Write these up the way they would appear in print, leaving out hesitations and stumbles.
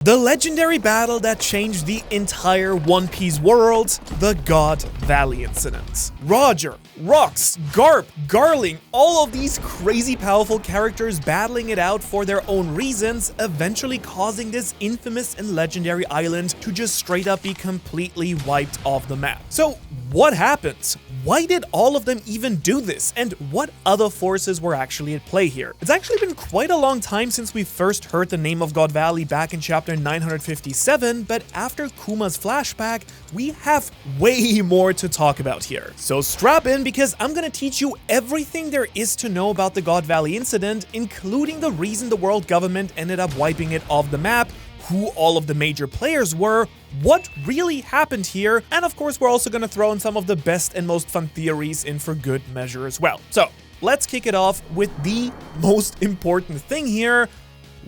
The legendary battle that changed the entire One Piece world, the God Valley incident. Roger, Rox, Garp, Garling, all of these crazy powerful characters battling it out for their own reasons, eventually causing this infamous and legendary island to just straight up be completely wiped off the map. So what happened? Why did all of them even do this? And what other forces were actually at play here? It's actually been quite a long time since we first heard the name of God Valley back in chapter 957, but after Kuma's flashback, we have way more to talk about here. So strap in, because I'm gonna teach you everything there is to know about the God Valley incident, including the reason the world government ended up wiping it off the map, who all of the major players were, what really happened here, and of course we're also going to throw in some of the best and most fun theories in for good measure as well. So let's kick it off with the most important thing here.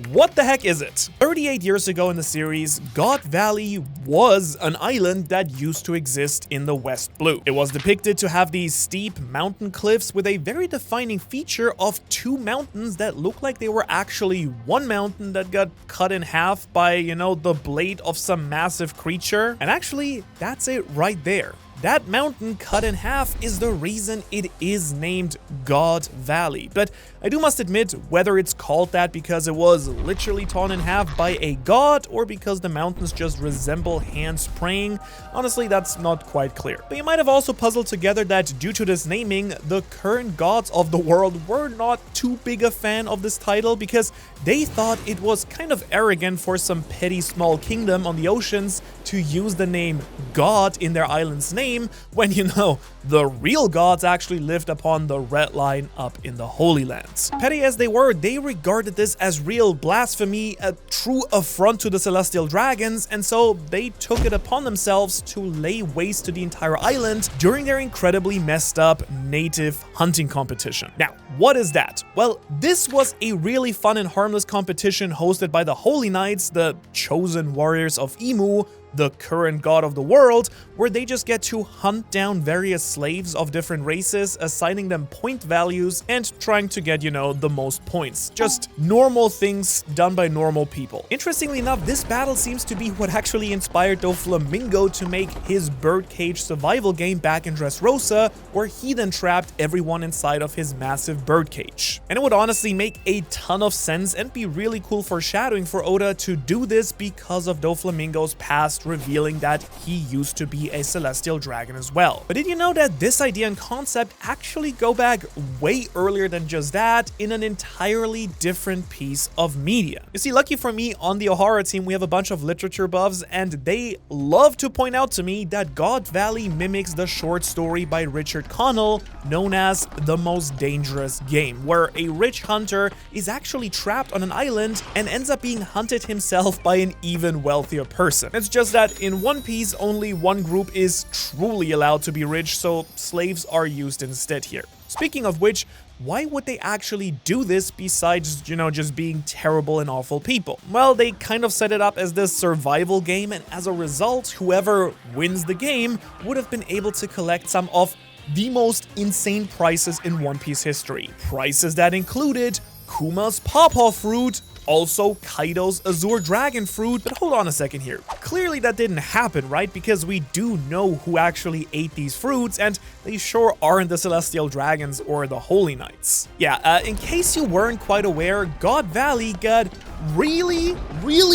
What the heck is it? 38 years ago in the series, God Valley was an island that used to exist in the West Blue. It was depicted to have these steep mountain cliffs with a very defining feature of two mountains that look like they were actually one mountain that got cut in half by, the blade of some massive creature. And actually, that's it right there. That mountain cut in half is the reason it is named God Valley. But I must admit, whether it's called that because it was literally torn in half by a god or because the mountains just resemble hands praying, honestly, that's not quite clear. But you might have also puzzled together that due to this naming, the current gods of the world were not too big a fan of this title because they thought it was kind of arrogant for some petty small kingdom on the oceans to use the name God in their island's name, when the real gods actually lived upon the Red Line up in the Holy Lands. Petty as they were, they regarded this as real blasphemy, a true affront to the Celestial Dragons, and so they took it upon themselves to lay waste to the entire island during their incredibly messed up native hunting competition. Now, what is that? Well, this was a really fun and harmless competition hosted by the Holy Knights, the chosen warriors of Imu, the current god of the world, where they just get to hunt down various slaves of different races, assigning them point values and trying to get, the most points. Just normal things done by normal people. Interestingly enough, this battle seems to be what actually inspired Doflamingo to make his birdcage survival game back in Dressrosa, where he then trapped everyone inside of his massive birdcage. And it would honestly make a ton of sense and be really cool foreshadowing for Oda to do this because of Doflamingo's past, revealing that he used to be a celestial dragon as well. But did you know that this idea and concept actually go back way earlier than just that in an entirely different piece of media? You see, lucky for me, on the Ohara team we have a bunch of literature buffs, and they love to point out to me that God Valley mimics the short story by Richard Connell known as The Most Dangerous Game, where a rich hunter is actually trapped on an island and ends up being hunted himself by an even wealthier person. It's just that in One Piece, only one group is truly allowed to be rich, so slaves are used instead here. Speaking of which, why would they actually do this besides, just being terrible and awful people? Well, they kind of set it up as this survival game, and as a result, whoever wins the game would have been able to collect some of the most insane prizes in One Piece history. Prizes that included Kuma's pawpaw fruit, also Kaido's Azure Dragon Fruit. But hold on a second here. Clearly that didn't happen, right? Because we do know who actually ate these fruits, and they sure aren't the Celestial Dragons or the Holy Knights. Yeah, in case you weren't quite aware, God Valley got really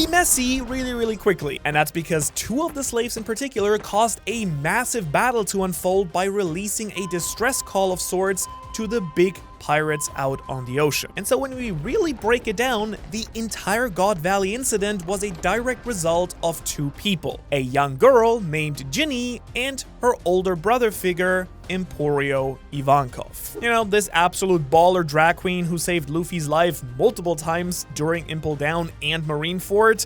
messy really quickly. And that's because two of the slaves in particular caused a massive battle to unfold by releasing a distress call of sorts to the big pirates out on the ocean. And so when we really break it down, the entire God Valley incident was a direct result of two people: a young girl named Ginny and her older brother figure, Emporio Ivankov. This absolute baller drag queen who saved Luffy's life multiple times during Impel Down and Marineford.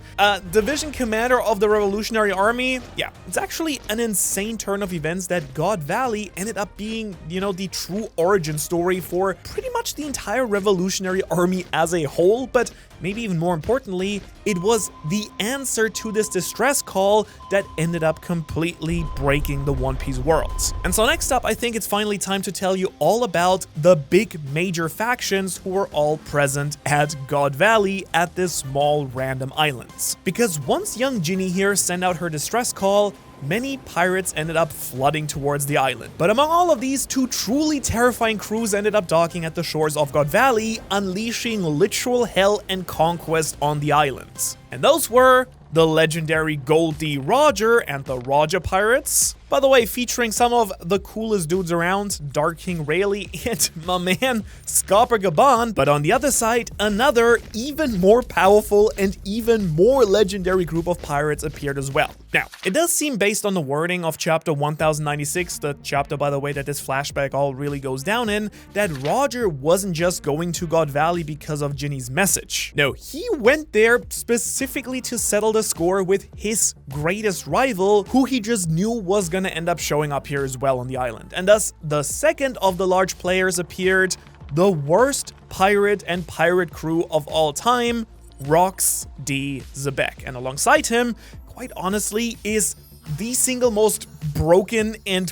Division commander of the Revolutionary Army. Yeah, it's actually an insane turn of events that God Valley ended up being, the true origin story for pretty much much the entire Revolutionary Army as a whole, but maybe even more importantly, it was the answer to this distress call that ended up completely breaking the One Piece world. And so next up, I think it's finally time to tell you all about the big major factions who were all present at God Valley at this small random islands. Because once young Ginny here sent out her distress call, many pirates ended up flooding towards the island. But among all of these, two truly terrifying crews ended up docking at the shores of God Valley, unleashing literal hell and conquest on the islands. And those were the legendary Goldie Roger and the Roger Pirates. By the way, featuring some of the coolest dudes around, Dark King Rayleigh and my man, Scopper Gaban. But on the other side, another even more powerful and even more legendary group of pirates appeared as well. Now, it does seem based on the wording of chapter 1096, the chapter, by the way, that this flashback all really goes down in, that Roger wasn't just going to God Valley because of Ginny's message. No, he went there specifically to settle the score with his greatest rival, who he just knew was gonna end up showing up here as well on the island. And thus, the second of the large players appeared, the worst pirate and pirate crew of all time, Rox D. Zebek. And alongside him, quite honestly, is the single most broken and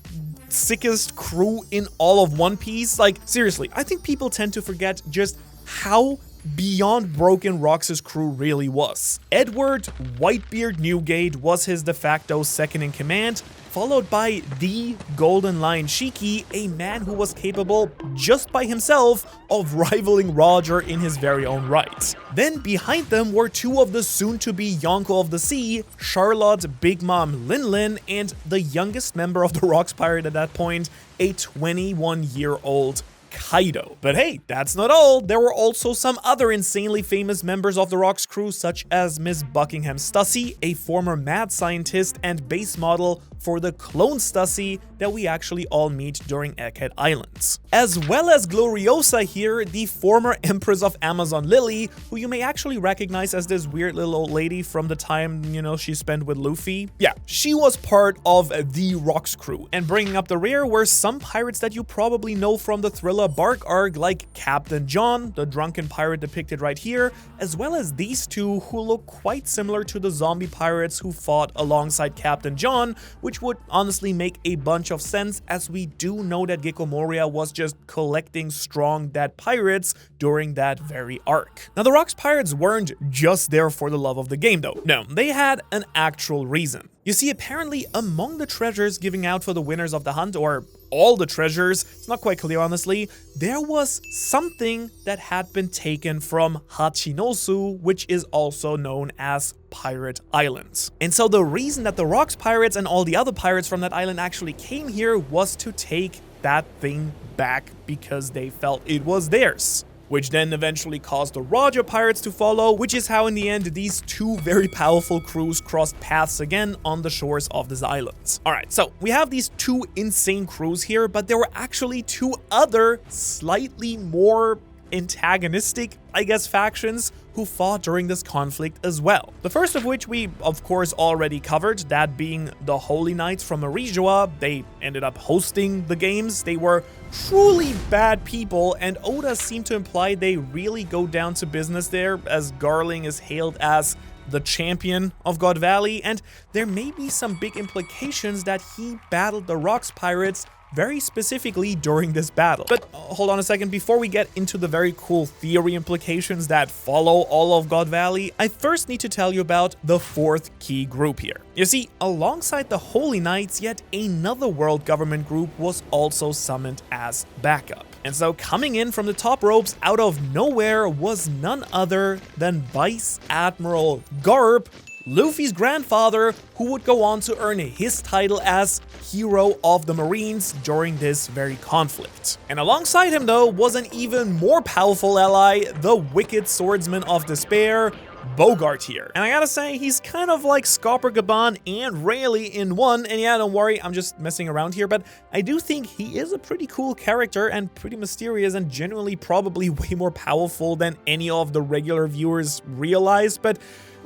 sickest crew in all of One Piece. Like, seriously, I think people tend to forget just how beyond broken Rox's crew really was. Edward Whitebeard Newgate was his de facto second in command, followed by the Golden Lion Shiki, a man who was capable just by himself of rivaling Roger in his very own right. Then behind them were two of the soon-to-be Yonko of the Sea, Charlotte Big Mom Lin Lin, and the youngest member of the Rocks Pirate at that point, a 21-year-old Kaido. But hey, that's not all. There were also some other insanely famous members of the Rocks crew, such as Miss Buckingham Stussy, a former mad scientist and base model for the clone Stussy that we actually all meet during Egghead Islands. As well as Gloriosa here, the former Empress of Amazon Lily, who you may actually recognize as this weird little old lady from the time, you know, she spent with Luffy. Yeah, she was part of the Rocks crew. And bringing up the rear were some pirates that you probably know from the Thriller Bark arc, like Captain John, the drunken pirate depicted right here, as well as these two who look quite similar to the zombie pirates who fought alongside Captain John, which would honestly make a bunch of sense, as we do know that Gecko Moria was just collecting strong dead pirates during that very arc. Now, the Rocks Pirates weren't just there for the love of the game though. No, they had an actual reason. You see, apparently among the treasures giving out for the winners of the hunt, or all the treasures, it's not quite clear honestly, there was something that had been taken from Hachinosu, which is also known as Pirate Island. And so the reason that the Rocks Pirates and all the other pirates from that island actually came here was to take that thing back because they felt it was theirs, which then eventually caused the Roger Pirates to follow, which is how in the end these two very powerful crews crossed paths again on the shores of this island. Alright, so we have these two insane crews here, but there were actually two other slightly more antagonistic, I guess, factions who fought during this conflict as well. The first of which we, of course, already covered, that being the Holy Knights from Arijoa. They ended up hosting the games. They were truly bad people, and Oda seemed to imply they really go down to business there, as Garling is hailed as the champion of God Valley, and there may be some big implications that he battled the Rocks Pirates very specifically during this battle. But hold on a second, before we get into the very cool theory implications that follow all of God Valley, I first need to tell you about the fourth key group here. You see, alongside the Holy Knights, yet another world government group was also summoned as backup. And so coming in from the top ropes out of nowhere was none other than Vice Admiral Garp, Luffy's grandfather, who would go on to earn his title as Hero of the Marines during this very conflict. And alongside him though was an even more powerful ally, the Wicked Swordsman of Despair, Bogart here. And I gotta say, he's kind of like Scopper Gaban and Rayleigh in one, and yeah, don't worry, I'm just messing around here, but I do think he is a pretty cool character and pretty mysterious and genuinely probably way more powerful than any of the regular viewers realize, but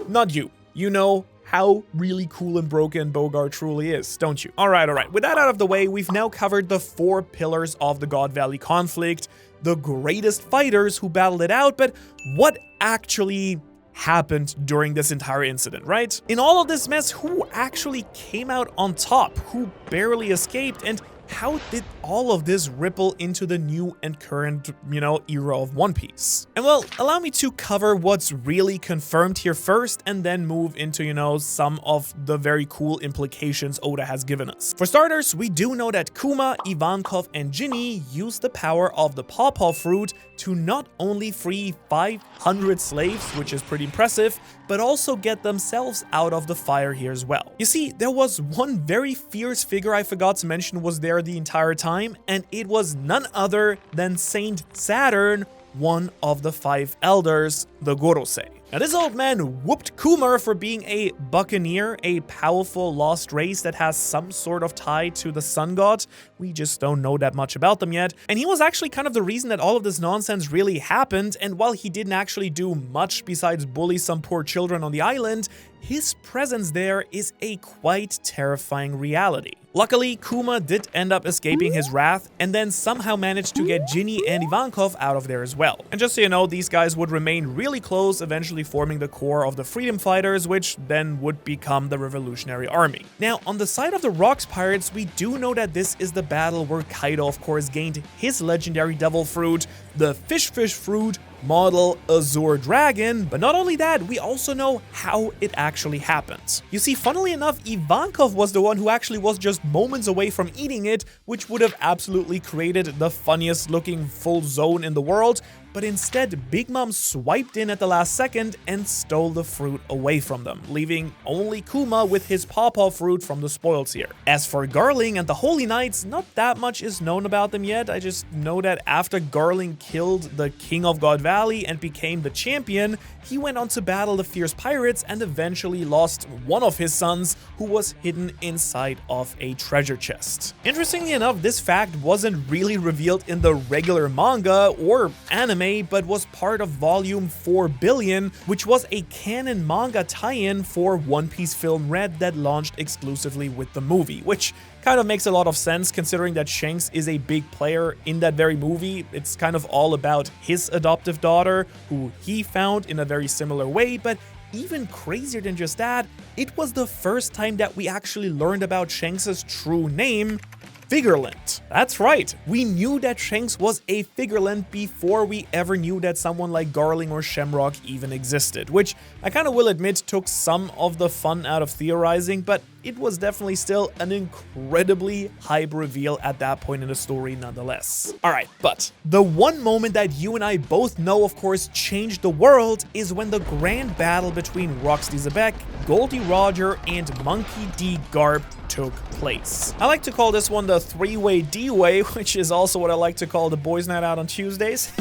not you. You know how really cool and broken Bogart truly is, don't you? Alright, with that out of the way, we've now covered the four pillars of the God Valley conflict. the greatest fighters who battled it out, but what actually happened during this entire incident, right? In all of this mess, who actually came out on top? Who barely escaped? And how did all of this ripple into the new and current, era of One Piece? And well, allow me to cover what's really confirmed here first and then move into, some of the very cool implications Oda has given us. For starters, we do know that Kuma, Ivankov, and Ginny used the power of the pawpaw fruit to not only free 500 slaves, which is pretty impressive, but also get themselves out of the fire here as well. You see, there was one very fierce figure I forgot to mention was there the entire time, and it was none other than Saint Saturn, one of the 5 elders, the Gorosei. Now, this old man whooped Kuma for being a buccaneer, a powerful lost race that has some sort of tie to the sun god. We just don't know that much about them yet. And he was actually kind of the reason that all of this nonsense really happened. And while he didn't actually do much besides bully some poor children on the island, his presence there is a quite terrifying reality. Luckily, Kuma did end up escaping his wrath and then somehow managed to get Ginny and Ivankov out of there as well. And just so you know, these guys would remain really close, eventually forming the core of the Freedom Fighters, which then would become the Revolutionary Army. Now, on the side of the Rocks Pirates, we do know that this is the battle where Kaido, of course, gained his legendary devil fruit, the Fish Fruit, model Azure Dragon, but not only that, we also know how it actually happens. You see, funnily enough, Ivankov was the one who actually was just moments away from eating it, which would have absolutely created the funniest looking full zone in the world, but instead Big Mom swiped in at the last second and stole the fruit away from them, leaving only Kuma with his pawpaw fruit from the spoils here. As for Garling and the Holy Knights, not that much is known about them yet. I just know that after Garling killed the King of God Valley and became the champion, he went on to battle the fierce pirates and eventually lost one of his sons, who was hidden inside of a treasure chest. Interestingly enough, this fact wasn't really revealed in the regular manga or anime, but was part of volume 4 billion, which was a canon manga tie-in for One Piece Film Red that launched exclusively with the movie, which kind of makes a lot of sense considering that Shanks is a big player in that very movie. It's kind of all about his adoptive daughter, who he found in a very similar way, but even crazier than just that, it was the first time that we actually learned about Shanks' true name, Figurland. That's right, we knew that Shanks was a Figurland before we ever knew that someone like Garling or Shamrock even existed, which I kind of will admit took some of the fun out of theorizing, but it was definitely still an incredibly hype reveal at that point in the story nonetheless. Alright, but the one moment that you and I both know, of course, changed the world is when the grand battle between Roxy Zebek, Goldie Roger, and Monkey D. Garp took place. I like to call this one the three-way D-way, which is also what I like to call the boys' night out on Tuesdays.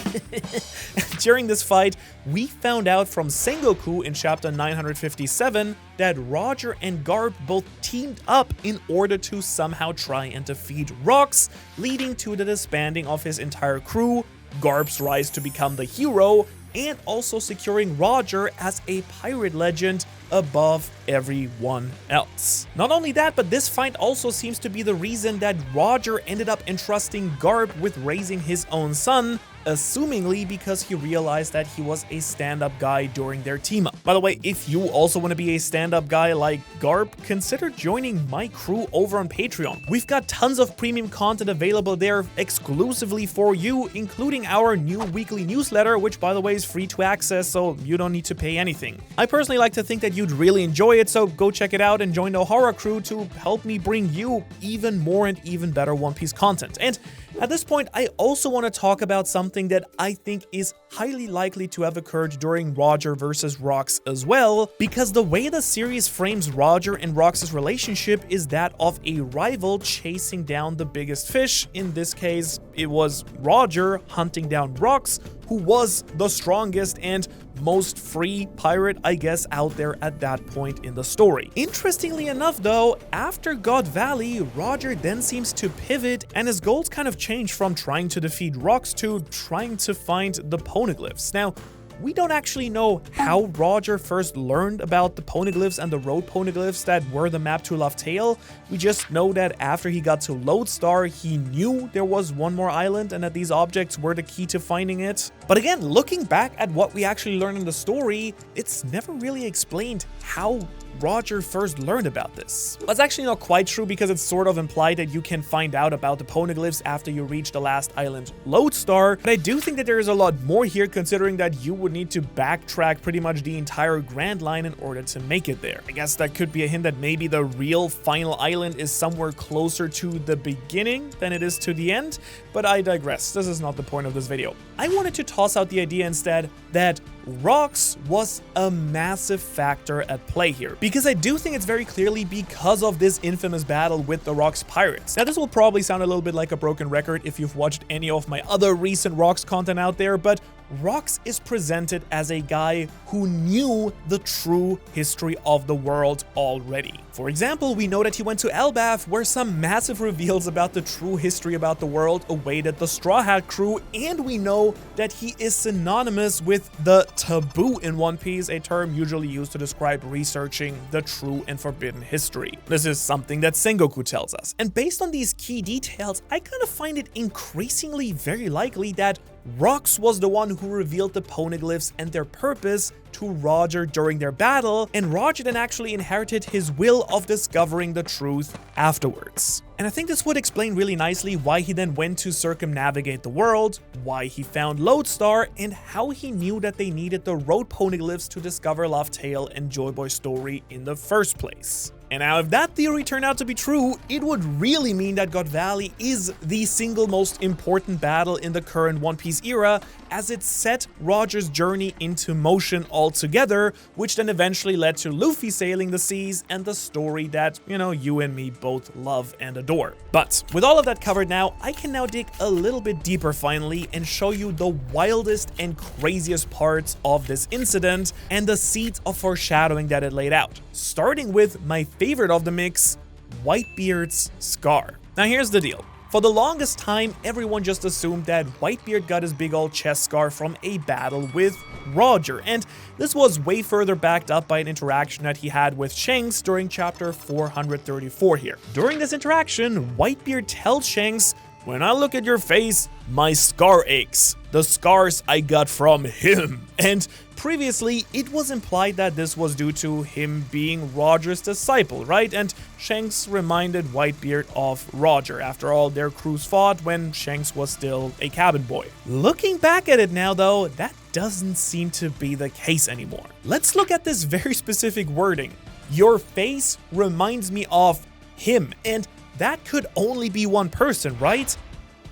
During this fight, we found out from Sengoku in chapter 957 that Roger and Garp both teamed up in order to somehow try and defeat Rox, leading to the disbanding of his entire crew, Garp's rise to become the hero, and also securing Roger as a pirate legend above everyone else. Not only that, but this fight also seems to be the reason that Roger ended up entrusting Garp with raising his own son, assumingly because he realized that he was a stand-up guy during their team-up. By the way, if you also want to be a stand-up guy like Garp, consider joining my crew over on Patreon. We've got tons of premium content available there exclusively for you, including our new weekly newsletter, which by the way is free to access, so you don't need to pay anything. I personally like to think that you'd really enjoy it, so go check it out and join the Ohara crew to help me bring you even more and even better One Piece content. And at this point, I also want to talk about something that I think is highly likely to have occurred during Roger versus Rox as well, because the way the series frames Roger and Rox's relationship is that of a rival chasing down the biggest fish. In this case, it was Roger hunting down Rox, who was the strongest and most free pirate, I guess, out there at that point in the story. Interestingly enough though, after God Valley, Roger then seems to pivot and his goals kind of change from trying to defeat Rox to trying to find the poneglyphs. Now, we don't actually know how Roger first learned about the poneglyphs and the road poneglyphs that were the map to Laugh Tale. We just know that after he got to Lodestar, he knew there was one more island and that these objects were the key to finding it. But again, looking back at what we actually learned in the story, it's never really explained how Roger first learned about this. That's actually not quite true because it's sort of implied that you can find out about the poneglyphs after you reach the last island, Lodestar, but I do think that there is a lot more here considering that you would need to backtrack pretty much the entire Grand Line in order to make it there. I guess that could be a hint that maybe the real final island is somewhere closer to the beginning than it is to the end, but I digress. This is not the point of this video. I wanted to toss out the idea instead that Rox was a massive factor at play here, because I do think it's very clearly because of this infamous battle with the Rox pirates. Now, this will probably sound a little bit like a broken record if you've watched any of my other recent Rox content out there, but Rox is presented as a guy who knew the true history of the world already. For example, we know that he went to Elbaf, where some massive reveals about the true history about the world awaited the Straw Hat crew, and we know that he is synonymous with the taboo in One Piece, a term usually used to describe researching the true and forbidden history. This is something that Sengoku tells us. And based on these key details, I kind of find it increasingly very likely that Rox was the one who revealed the poneglyphs and their purpose to Roger during their battle, and Roger then actually inherited his will of discovering the truth afterwards. And I think this would explain really nicely why he then went to circumnavigate the world, why he found Lodestar, and how he knew that they needed the road poneglyphs to discover Laugh Tale and Joy Boy's story in the first place. And now, if that theory turned out to be true, it would really mean that God Valley is the single most important battle in the current One Piece era, as it set Roger's journey into motion altogether, which then eventually led to Luffy sailing the seas and the story that, you and me both love and adore. But with all of that covered now, I can now dig a little bit deeper finally and show you the wildest and craziest parts of this incident and the seeds of foreshadowing that it laid out. Starting with my favorite of the mix, Whitebeard's scar. Now here's the deal. For the longest time, everyone just assumed that Whitebeard got his big old chest scar from a battle with Roger, and this was way further backed up by an interaction that he had with Shanks during chapter 434 here. During this interaction, Whitebeard tells Shanks, "When I look at your face, my scar aches. The scars I got from him." And previously, it was implied that this was due to him being Roger's disciple, right? And Shanks reminded Whitebeard of Roger. After all, their crews fought when Shanks was still a cabin boy. Looking back at it now, though, that doesn't seem to be the case anymore. Let's look at this very specific wording. Your face reminds me of him, and that could only be one person, right?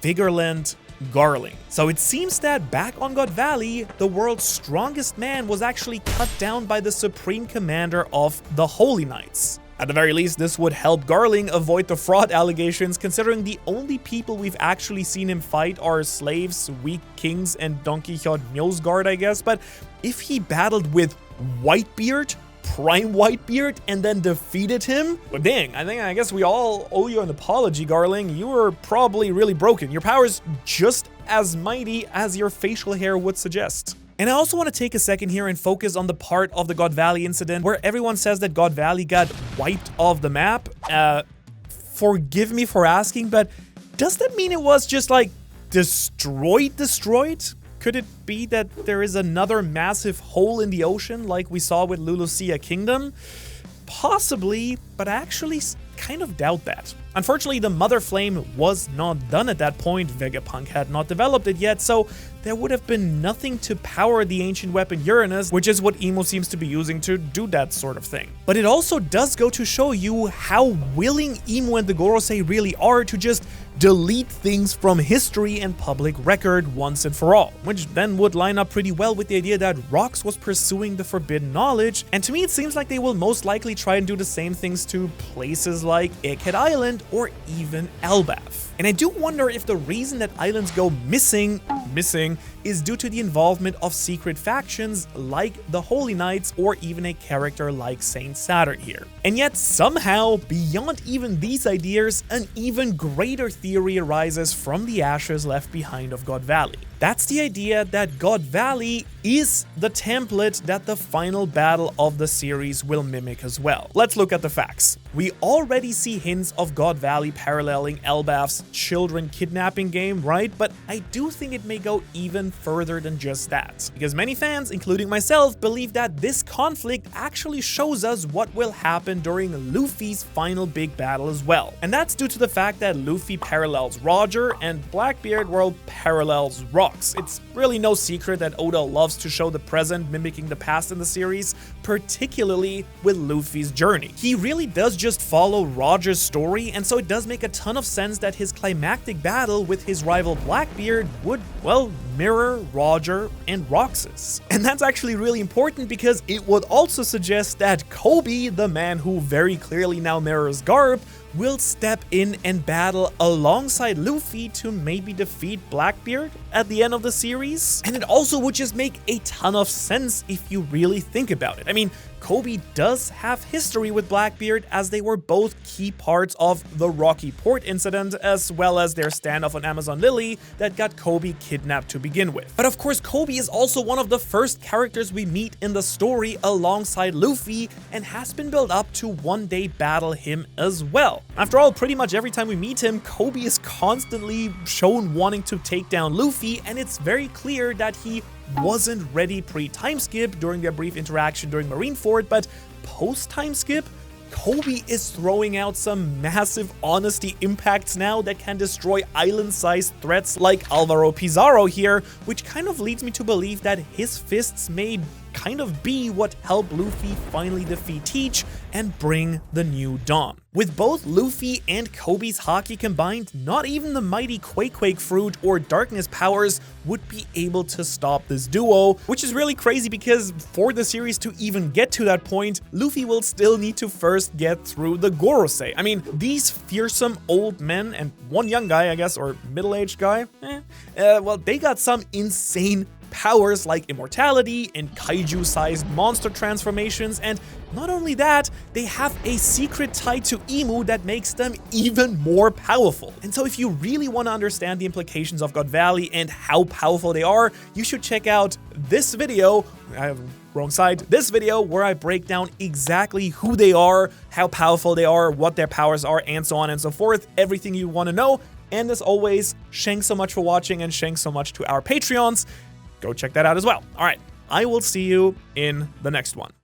Figurland Garling. So it seems that back on God Valley, the world's strongest man was actually cut down by the supreme commander of the Holy Knights. At the very least, this would help Garling avoid the fraud allegations, considering the only people we've actually seen him fight are slaves, weak kings, and Don Quixote Nilsgaard, I guess. But if he battled with Whitebeard, Prime Whitebeard, and then defeated him? Well, dang, I guess we all owe you an apology, Garling. You were probably really broken. Your power's just as mighty as your facial hair would suggest. And I also want to take a second here and focus on the part of the God Valley incident where everyone says that God Valley got wiped off the map. Forgive me for asking, but does that mean it was just like destroyed? Could it be that there is another massive hole in the ocean like we saw with Lulusia Kingdom? Possibly, but I actually kind of doubt that. Unfortunately, the Mother Flame was not done at that point. Vegapunk had not developed it yet, so there would have been nothing to power the ancient weapon Uranus, which is what Imo seems to be using to do that sort of thing. But it also does go to show you how willing Imo and the Gorosei really are to just delete things from history and public record once and for all, which then would line up pretty well with the idea that Rox was pursuing the forbidden knowledge, and to me it seems like they will most likely try and do the same things to places like Egghead Island or even Elbaf. And I do wonder if the reason that islands go missing is due to the involvement of secret factions like the Holy Knights or even a character like Saint Saturn here. And yet somehow, beyond even these ideas, an even greater theory arises from the ashes left behind of God Valley. That's the idea that God Valley is the template that the final battle of the series will mimic as well. Let's look at the facts. We already see hints of God Valley paralleling Elbaf's children kidnapping game, right? But I do think it may go even further than just that, because many fans, including myself, believe that this conflict actually shows us what will happen during Luffy's final big battle as well. And that's due to the fact that Luffy parallels Roger and Blackbeard World parallels Rocks. It's really no secret that Oda loves to show the present mimicking the past in the series, particularly with Luffy's journey. He really does just follow Roger's story, and so it does make a ton of sense that his climactic battle with his rival Blackbeard would, well, mirror Roger and Roxas. And that's actually really important because it would also suggest that Kobe, the man who very clearly now mirrors Garp, will step in and battle alongside Luffy to maybe defeat Blackbeard at the end of the series. And it also would just make a ton of sense if you really think about it. I mean, Kobe does have history with Blackbeard, as they were both key parts of the Rocky Port incident, as well as their standoff on Amazon Lily that got Kobe kidnapped to begin with. But of course, Kobe is also one of the first characters we meet in the story alongside Luffy, and has been built up to one day battle him as well. After all, pretty much every time we meet him, Kobe is constantly shown wanting to take down Luffy, and it's very clear that he wasn't ready pre-time skip during their brief interaction during Marineford, but post-time skip, Kobe is throwing out some massive honesty impacts now that can destroy island-sized threats like Alvaro Pizarro here, which kind of leads me to believe that his fists may kind of be what helped Luffy finally defeat Teach and bring the new dawn. With both Luffy and Kobe's haki combined, not even the mighty Quake fruit or darkness powers would be able to stop this duo, which is really crazy because for the series to even get to that point, Luffy will still need to first get through the Gorosei. I mean, these fearsome old men and one young guy, I guess, or middle-aged guy, well, they got some insane powers like immortality and kaiju-sized monster transformations, and not only that, they have a secret tied to Imu that makes them even more powerful. And so if you really want to understand the implications of God Valley and how powerful they are, you should check out this video, this video where I break down exactly who they are, how powerful they are, what their powers are, and so on and so forth, everything you want to know. And as always, thanks so much for watching, and thanks so much to our Patreons. Go check that out as well. All right, I will see you in the next one.